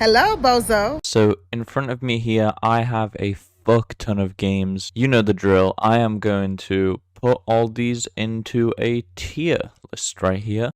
Hello, Bozo. So in front of me here, I have a fuck ton of games. You know the drill. I am going to put all these into a tier list right here.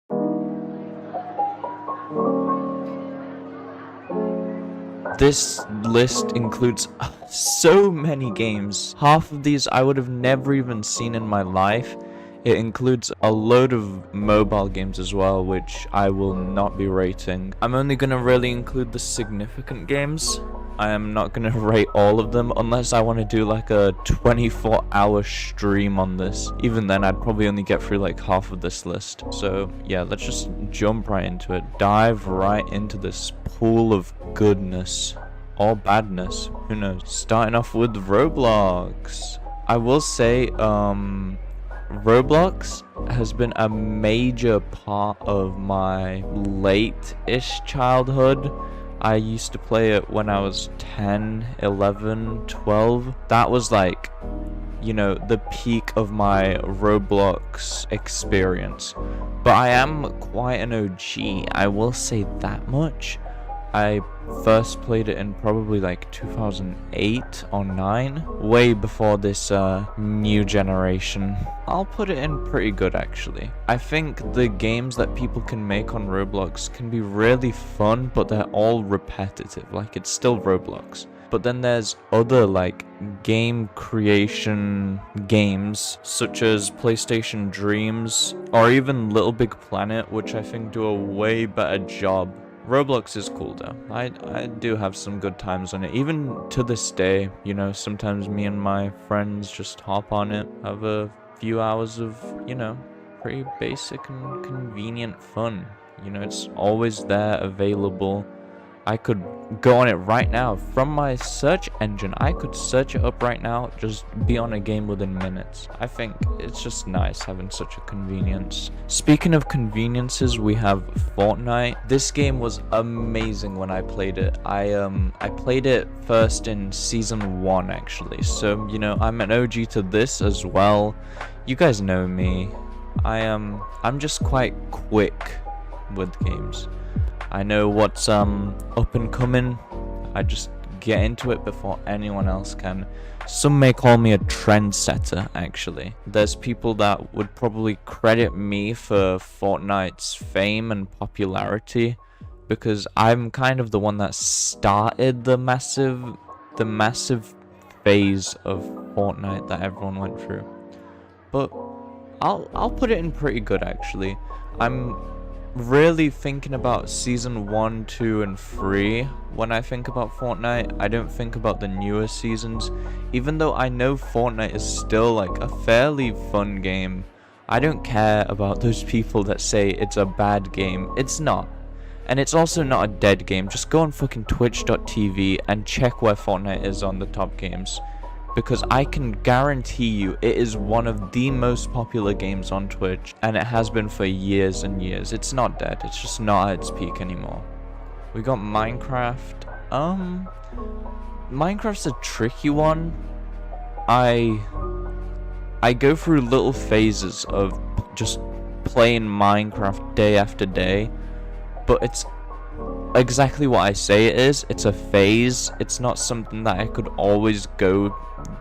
This list includes so many games. Half of these I would have never even seen in my life. It includes a load of mobile games as well, which I will not be rating. I'm only going to really include the significant games. I am not going to rate all of them unless I want to do like a 24-hour stream on this. Even then, I'd probably only get through like half of this list. So yeah, let's just jump right into it. Dive right into this pool of goodness or badness. Who knows? Starting off with Roblox. I will say, Roblox has been a major part of my late-ish childhood. I used to play it when I was 10, 11, 12. That was like, you know, the peak of my Roblox experience. But I am quite an OG, I will say that much. I first played it in probably like 2008 or 9, way before this new generation. I'll put it in pretty good actually. I think the games that people can make on Roblox can be really fun, but they're all repetitive, like it's still Roblox. But then there's other like game creation games such as PlayStation Dreams or even Little Big Planet, which I think do a way better job. Roblox is cool though. I do have some good times on it. Even to this day, you know, sometimes me and my friends just hop on it, have a few hours of, you know, pretty basic and convenient fun. You know, it's always there, available. I could go on it right now from my search engine. I could search it up right now, just be on a game within minutes. I think it's just nice having such a convenience. Speaking of conveniences, we have Fortnite. This game was amazing when I played it. I played it first in season 1 actually. So, you know, I'm an OG to this as well. You guys know me. I'm just quite quick with games. I know what's up and coming. I just get into it before anyone else can. Some may call me a trendsetter, actually. There's people that would probably credit me for Fortnite's fame and popularity because I'm kind of the one that started the massive phase of Fortnite that everyone went through. But I'll put it in pretty good actually. I'm really thinking about season 1, 2, and 3 when I think about Fortnite. I don't think about the newer seasons, even though I know Fortnite is still like a fairly fun game. I don't care about those people that say it's a bad game. It's not. And it's also not a dead game. Just go on fucking twitch.tv and check where Fortnite is on the top games, because I can guarantee you it is one of the most popular games on Twitch, and it has been for years and years. It's not dead, it's just not at its peak anymore. We got Minecraft. Minecraft's a tricky one. I go through little phases of just playing Minecraft day after day, but it's exactly what I say it is. It's a phase. It's not something that I could always go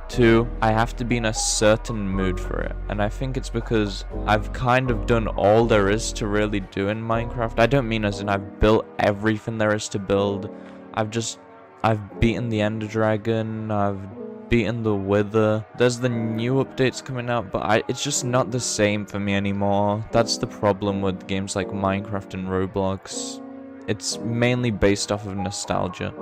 to. I have to be in a certain mood for it, and I think it's because I've kind of done all there is to really do in Minecraft. I don't mean as in I've built everything there is to build. I've beaten the Ender Dragon, I've beaten the Wither. There's the new updates coming out, but it's just not the same for me anymore. That's the problem with games like Minecraft and Roblox. It's mainly based off of nostalgia,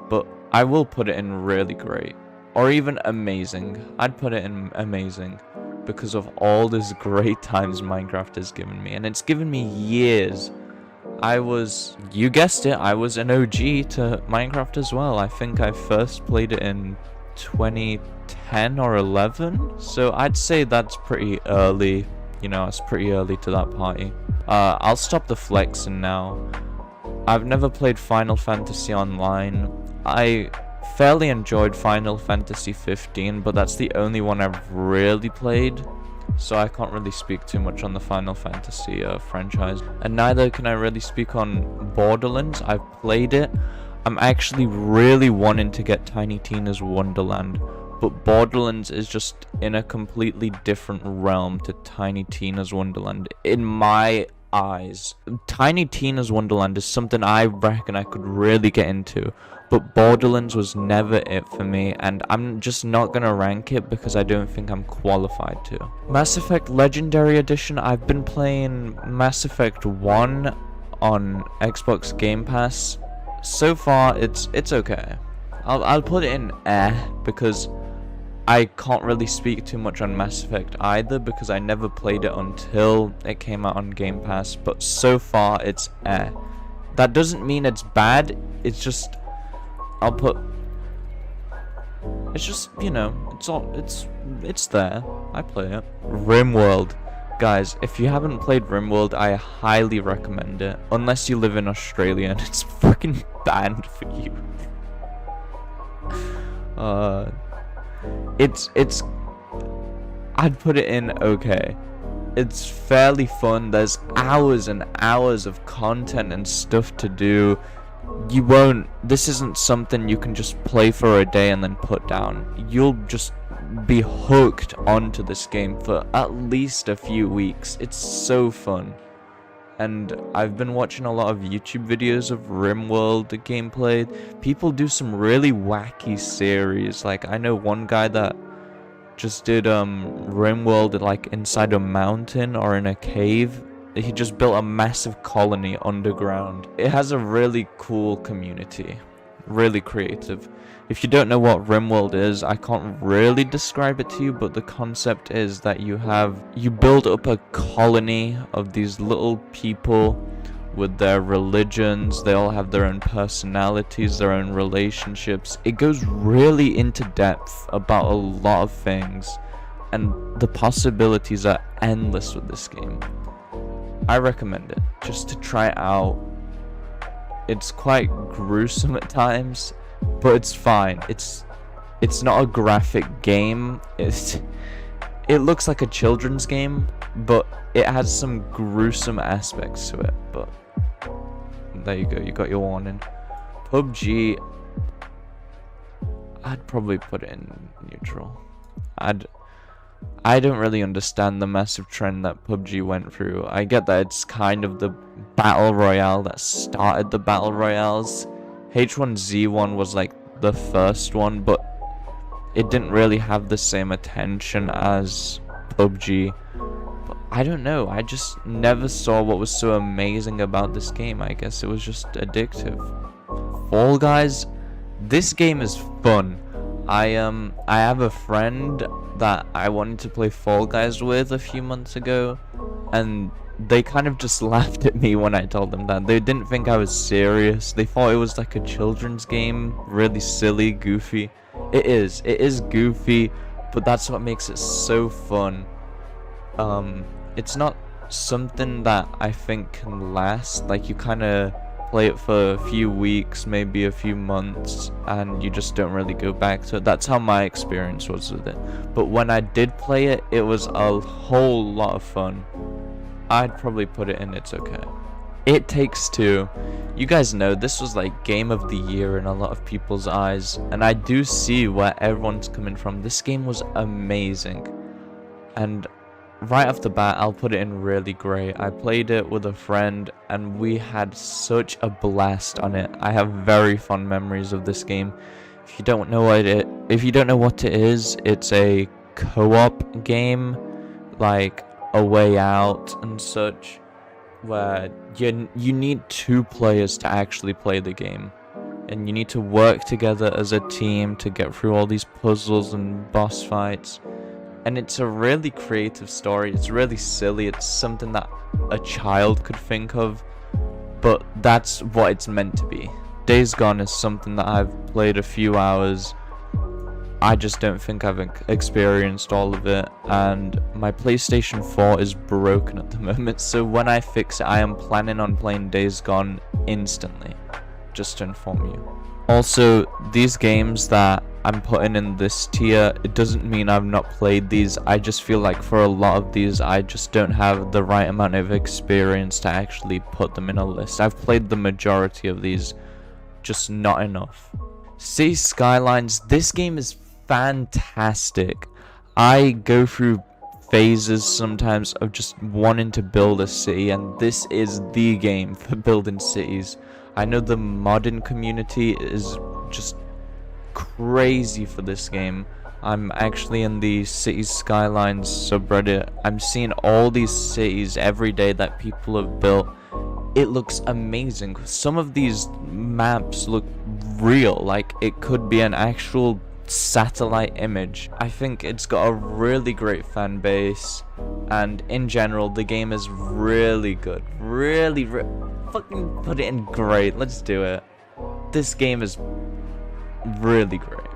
but I will put it in really great. Or even amazing. I'd put it in amazing because of all these great times Minecraft has given me. And it's given me years. You guessed it, I was an OG to Minecraft as well. I think I first played it in 2010 or 11. So I'd say that's pretty early. You know, it's pretty early to that party. I'll stop the flexing now. I've never played Final Fantasy Online. I fairly enjoyed Final Fantasy 15, but that's the only one I've really played, so I can't really speak too much on the Final Fantasy franchise. And neither can I really speak on Borderlands. I've played it. I'm actually really wanting to get Tiny Tina's Wonderland, but Borderlands is just in a completely different realm to Tiny Tina's Wonderland in my eyes. Tiny Tina's Wonderland is something I reckon I could really get into, but Borderlands was never it for me, and I'm just not gonna rank it because I don't think I'm qualified to. Mass Effect Legendary Edition, I've been playing Mass Effect 1 on Xbox Game Pass. So far, it's okay. I'll put it in because I can't really speak too much on Mass Effect either because I never played it until it came out on Game Pass, but so far it's That doesn't mean it's bad, it's just, it's just, you know, it's there. I play it. RimWorld. Guys, if you haven't played RimWorld, I highly recommend it. Unless you live in Australia and it's fucking banned for you. I'd put it in okay. It's fairly fun. There's hours and hours of content and stuff to do. This isn't something you can just play for a day and then put down. You'll just be hooked onto this game for at least a few weeks. It's so fun. And I've been watching a lot of YouTube videos of RimWorld gameplay. People do some really wacky series. Like, I know one guy that just did RimWorld like inside a mountain or in a cave. He just built a massive colony underground. It has a really cool community. Really creative. If you don't know what RimWorld is, I can't really describe it to you, but the concept is that you build up a colony of these little people with their religions. They all have their own personalities, their own relationships. It goes really into depth about a lot of things, and the possibilities are endless with this game. I recommend it just to try it out. It's quite gruesome at times, but it's fine. It's not a graphic game. It looks like a children's game, but it has some gruesome aspects to it. But there you go, you got your warning. PUBG, I'd probably put it in neutral. I don't really understand the massive trend that PUBG went through. I get that it's kind of the battle royale that started the battle royales. H1Z1 was like the first one, but it didn't really have the same attention as PUBG. But I don't know, I just never saw what was so amazing about this game. I guess it was just addictive. Fall Guys, this game is fun. I have a friend that I wanted to play Fall Guys with a few months ago, and they kind of just laughed at me when I told them that. They didn't think I was serious. They thought it was like a children's game, really silly, goofy. It is goofy, but that's what makes it so fun. It's not something that I think can last. Like, you kind of play it for a few weeks, maybe a few months, and you just don't really go back to it. That's how my experience was with it. But when I did play it, it was a whole lot of fun. I'd probably put it in it's okay. It Takes Two. You guys know this was like game of the year in a lot of people's eyes, and I do see where everyone's coming from. This game was amazing, and right off the bat, I'll put it in really great. I played it with a friend, and we had such a blast on it. I have very fond memories of this game. If you don't know what it is, it's a co-op game, like A Way Out and such, where you need two players to actually play the game, and you need to work together as a team to get through all these puzzles and boss fights. And it's a really creative story. It's really silly. It's something that a child could think of, but that's what it's meant to be. Days Gone is something that I've played a few hours. I just don't think I've experienced all of it, and my PlayStation 4 is broken at the moment, so when I fix it, I am planning on playing Days Gone instantly, just to inform you. Also, these games that I'm putting in this tier, it doesn't mean I've not played these. I just feel like for a lot of these, I just don't have the right amount of experience to actually put them in a list. I've played the majority of these just not enough. City Skylines, this game is fantastic. I go through phases sometimes of just wanting to build a city, and this is the game for building cities. I know the modding community is just crazy for this game. I'm actually in the Cities Skylines subreddit. I'm seeing all these cities every day that people have built. It looks amazing. Some of these maps look real, like it could be an actual satellite image. I think it's got a really great fan base, and in general the game is really good. Fucking put it in great. Let's do it. This game is really great.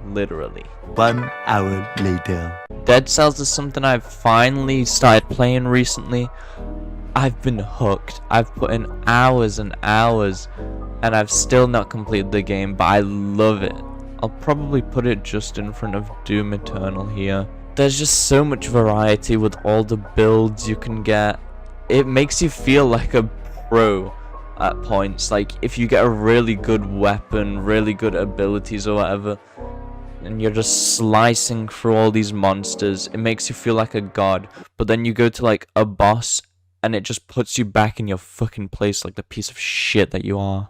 Literally. 1 hour later. Dead Cells is something I've finally started playing recently. I've been hooked. I've put in hours and hours, and I've still not completed the game, but I love it. I'll probably put it just in front of Doom Eternal here. There's just so much variety with all the builds you can get. It makes you feel like a pro at points. Like, if you get a really good weapon, really good abilities or whatever, and you're just slicing through all these monsters, it makes you feel like a god. But then you go to like a boss, and it just puts you back in your fucking place like the piece of shit that you are.